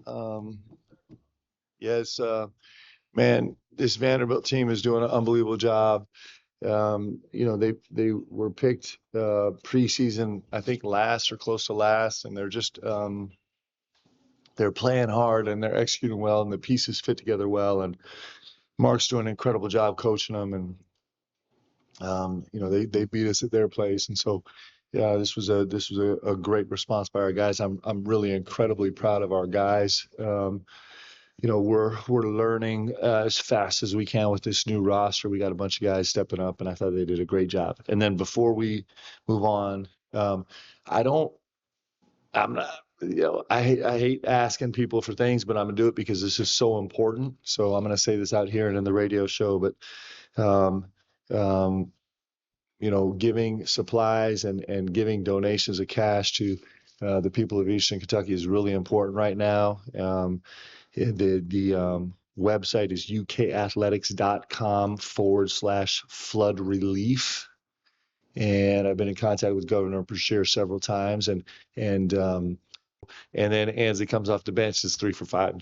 Um, yes, man, this Vanderbilt team is doing an unbelievable job. They were picked preseason, I think last or close to last, and they're playing hard and they're executing well, and the pieces fit together well. And Mark's doing an incredible job coaching them, and they beat us at their place, and so yeah, this was a great response by our guys. I'm really incredibly proud of our guys. We're learning as fast as we can with this new roster. We got a bunch of guys stepping up, and I thought they did a great job. And then before we move on, I don't, I'm not, I hate asking people for things, but I'm gonna do it because this is so important. So I'm gonna say this out here and in the radio show, but um, um, giving supplies and giving donations of cash to the people of Eastern Kentucky is really important right now. The website is ukathletics.com/flood relief. And I've been in contact with Governor Beshear several times, and then Ansley comes off the bench, is 3 for 5. He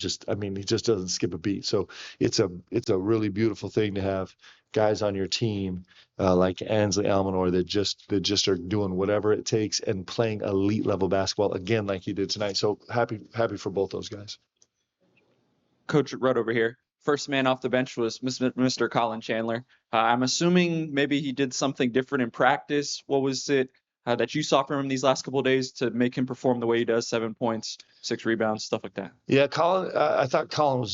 just doesn't skip a beat. So it's a really beautiful thing to have guys on your team like Ansley Almanor that just are doing whatever it takes and playing elite level basketball again like he did tonight. So happy for both those guys. Coach, right over here. First man off the bench was Mr. Colin Chandler. I'm assuming maybe he did something different in practice. What was it that you saw from him these last couple of days to make him perform the way he does? 7 points, 6 rebounds, stuff like that. Yeah, Colin. I thought Colin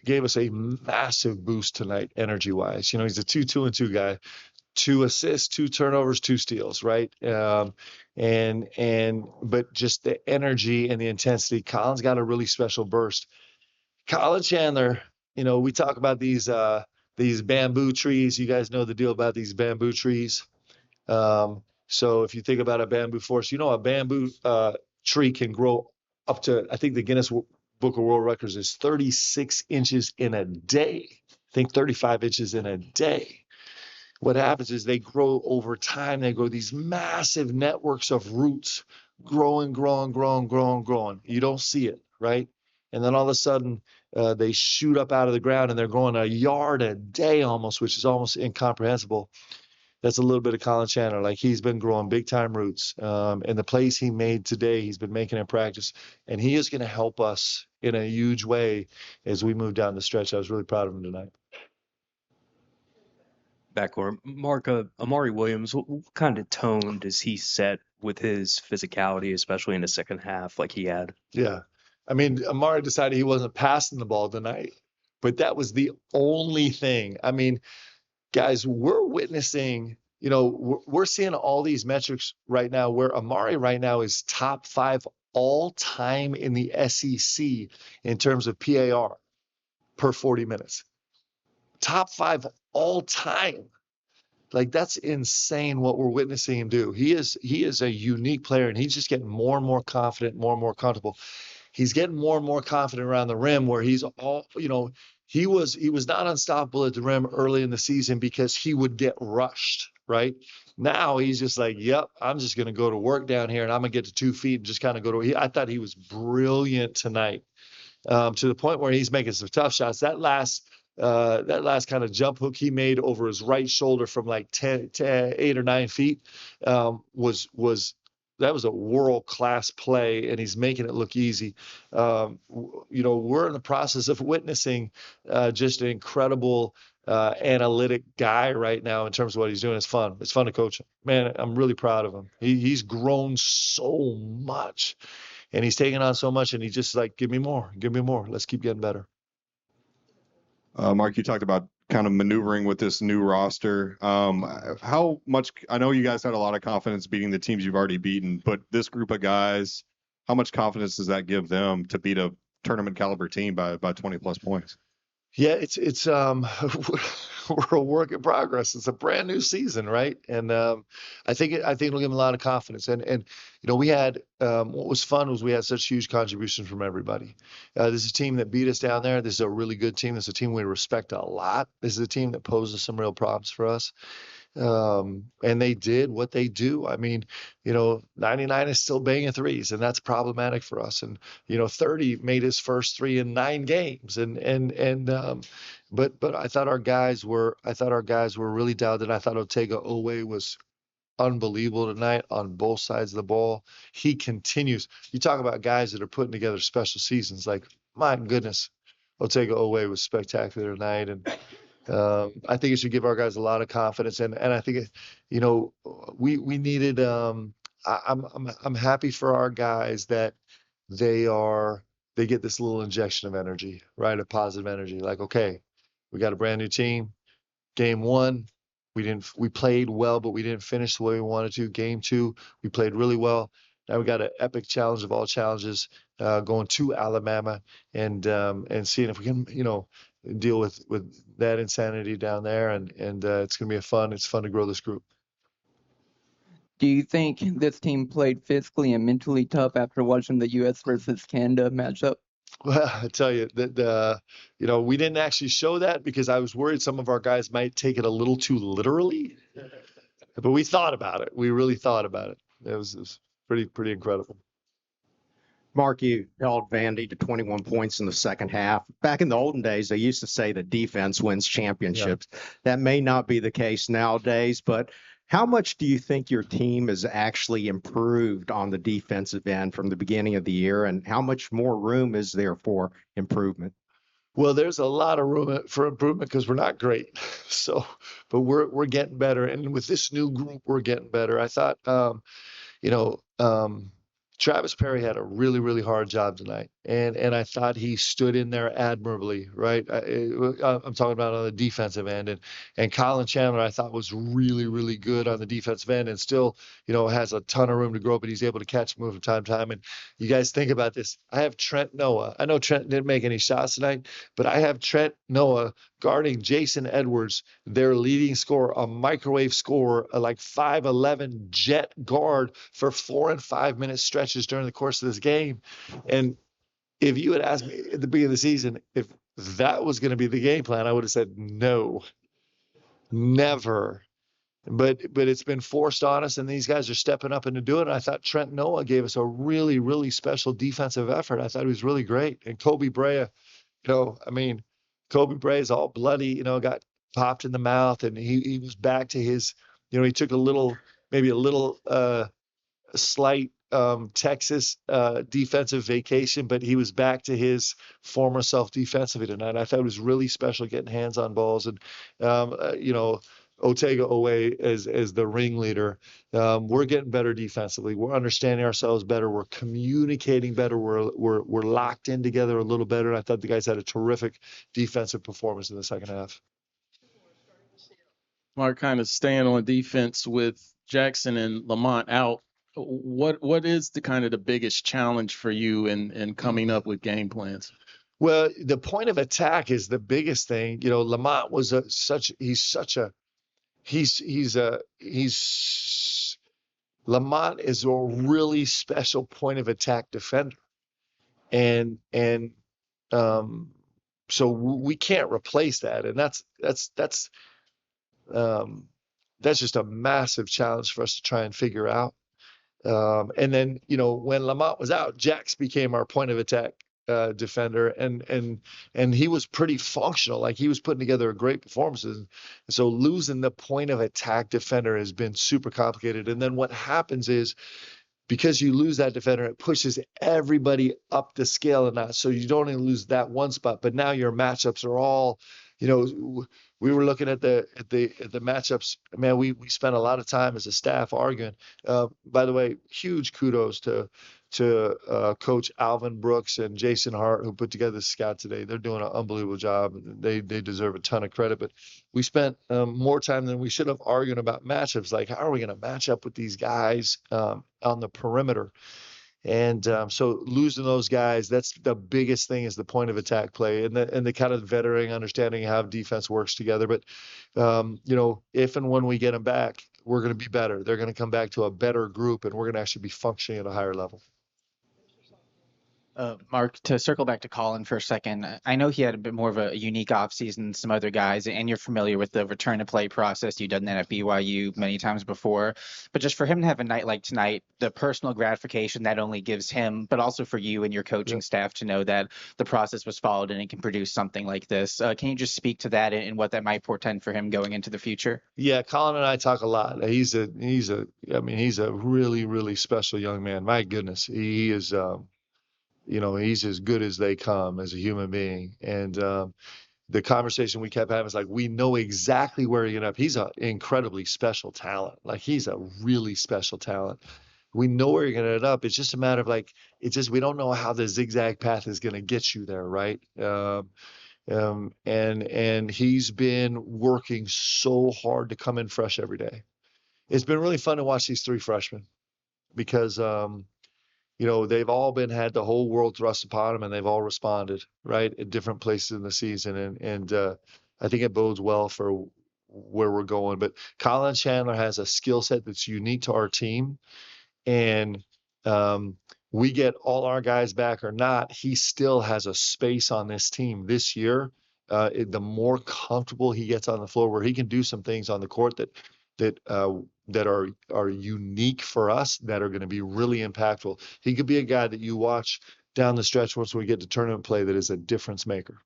gave us a massive boost tonight, energy wise. He's a 2-2-2 guy. 2 assists, 2 turnovers, 2 steals, right? But just the energy and the intensity. Colin's got a really special burst. Colin Chandler, we talk about these bamboo trees. You guys know the deal about these bamboo trees. So if you think about a bamboo forest, a bamboo tree can grow up to, I think the Guinness Book of World Records is 36 inches in a day. I think 35 inches in a day. What happens is they grow over time. They grow these massive networks of roots, growing. You don't see it, right? And then all of a sudden, they shoot up out of the ground and they're growing a yard a day almost, which is almost incomprehensible. That's a little bit of Colin Chandler. Like, he's been growing big time roots. And the plays he made today, he's been making in practice. And he is going to help us in a huge way as we move down the stretch. I was really proud of him tonight. Backcourt. Mark, Amari Williams, what kind of tone does he set with his physicality, especially in the second half like he had? Yeah. Amari decided he wasn't passing the ball tonight, but that was the only thing. Guys, we're witnessing, we're seeing all these metrics right now where Amari right now is top 5 all time in the SEC in terms of PAR per 40 minutes. Top 5 all time. Like, that's insane what we're witnessing him do. He is a unique player, and he's just getting more and more confident, more and more comfortable. He's getting more and more confident around the rim, where he's all, he was not unstoppable at the rim early in the season because he would get rushed, right? Now he's just like, yep, I'm just going to go to work down here, and I'm going to get to 2 feet and just kind of go to. I thought he was brilliant tonight, to the point where he's making some tough shots. That last kind of jump hook he made over his right shoulder from like 8 or 9 feet was a world-class play, and he's making it look easy. We're in the process of witnessing just an incredible analytic guy right now in terms of what he's doing. It's fun. It's fun to coach him. Man, I'm really proud of him. He's grown so much, and he's taken on so much, and he's just like, give me more. Let's keep getting better. Mark, you talked about kind of maneuvering with this new roster. How much, I know you guys had a lot of confidence beating the teams you've already beaten, but this group of guys, how much confidence does that give them to beat a tournament caliber team by 20 plus points? Yeah, it's we're a work in progress. It's a brand new season, right? And I think it'll give them a lot of confidence. And we had what was fun was we had such huge contributions from everybody. This is a team that beat us down there. This is a really good team. This is a team we respect a lot. This is a team that poses some real problems for us. And they did what they do. I mean, 99 is still banging threes, and that's problematic for us. And 30 made his first three in 9 games, but I thought our guys were really dialed in. I thought Otega Owe was unbelievable tonight on both sides of the ball. He continues. You talk about guys that are putting together special seasons. Like, my goodness, Otega Owe was spectacular tonight, and I think it should give our guys a lot of confidence. And I think we needed. I'm happy for our guys that they are they get this little injection of energy, right? Of positive energy. Like, okay, we got a brand new team. Game one, we played well, but we didn't finish the way we wanted to. Game two, we played really well. Now we got an epic challenge of all challenges, going to Alabama and seeing if we can, deal with that insanity down there. And it's gonna be it's fun to grow this group. Do you think this team played physically and mentally tough after watching the U.S. versus Canada matchup? Well, I tell you that we didn't actually show that because I was worried some of our guys might take it a little too literally. But we thought about it. We really thought about it. It was pretty incredible. Mark, you held Vandy to 21 points in the second half. Back in the olden days, they used to say that defense wins championships. Yeah. That may not be the case nowadays, but how much do you think your team has actually improved on the defensive end from the beginning of the year, and how much more room is there for improvement? Well, there's a lot of room for improvement because we're not great. But we're getting better, and with this new group, we're getting better. I thought, Travis Perry had a really, really hard job tonight, and I thought he stood in there admirably, right? I'm talking about on the defensive end, and Colin Chandler I thought was really, really good on the defensive end, and still, has a ton of room to grow, but he's able to catch move from time to time. And you guys think about this. I have Trent Noah. I know Trent didn't make any shots tonight, but I have Trent Noah guarding Jason Edwards, their leading scorer, a microwave scorer, a like 5'11" jet guard for 4 and 5 minute stretches during the course of this game. And if you had asked me at the beginning of the season if that was going to be the game plan, I would have said no, never. But it's been forced on us, and these guys are stepping up and doing it. I thought Trent Noah gave us a really, really special defensive effort. I thought he was really great. And Kobe Brea, Kobe Brea is all bloody, got popped in the mouth, and he was back to his, he took maybe a little slight Texas defensive vacation, but he was back to his former self defensively tonight. I thought it was really special getting hands on balls, and Otega Owe as the ringleader. We're getting better defensively. We're understanding ourselves better. We're communicating better. We're locked in together a little better. And I thought the guys had a terrific defensive performance in the second half. Mark, kind of staying on defense with Jackson and Lamont out. What is the biggest challenge for you in coming up with game plans? Well, the point of attack is the biggest thing. Lamont was Lamont is a really special point of attack defender, and so we can't replace that, and that's just a massive challenge for us to try and figure out. And then when Lamont was out, Jax became our point of attack defender, and he was pretty functional. Like, he was putting together a great performance. And so losing the point of attack defender has been super complicated. And then what happens is, because you lose that defender, it pushes everybody up the scale and that. So you don't only lose that one spot, but now your matchups are all, we were looking at the matchups. Man, we spent a lot of time as a staff arguing. By the way, huge kudos to Coach Alvin Brooks and Jason Hart, who put together the scout today. They're doing an unbelievable job. They deserve a ton of credit. But we spent more time than we should have arguing about matchups. Like, how are we going to match up with these guys on the perimeter? And so losing those guys, that's the biggest thing, is the point of attack play and the kind of veteran understanding how defense works together. But, if and when we get them back, we're going to be better. They're going to come back to a better group, and we're going to actually be functioning at a higher level. Mark, to circle back to Colin for a second, I know he had a bit more of a unique offseason than some other guys, and you're familiar with the return to play process. You've done that at BYU many times before. But just for him to have a night like tonight, the personal gratification that only gives him, but also for you and your coaching staff to know that the process was followed and it can produce something like this. Can you just speak to that and what that might portend for him going into the future? Yeah, Colin and I talk a lot. He's a really, really special young man. My goodness, he is. He's as good as they come as a human being. And the conversation we kept having is like, we know exactly where he's going up. He's an incredibly special talent. Like, he's a really special talent. We know where you're going to end up. It's just a matter of like, we don't know how the zigzag path is going to get you there, right? And he's been working so hard to come in fresh every day. It's been really fun to watch these three freshmen because they've all had the whole world thrust upon them, and they've all responded, right, at different places in the season. And I think it bodes well for where we're going. But Colin Chandler has a skill set that's unique to our team. And we get all our guys back or not, he still has a space on this team this year. The more comfortable he gets on the floor, where he can do some things on the court that are unique for us, that are going to be really impactful. He could be a guy that you watch down the stretch once we get to tournament play that is a difference maker.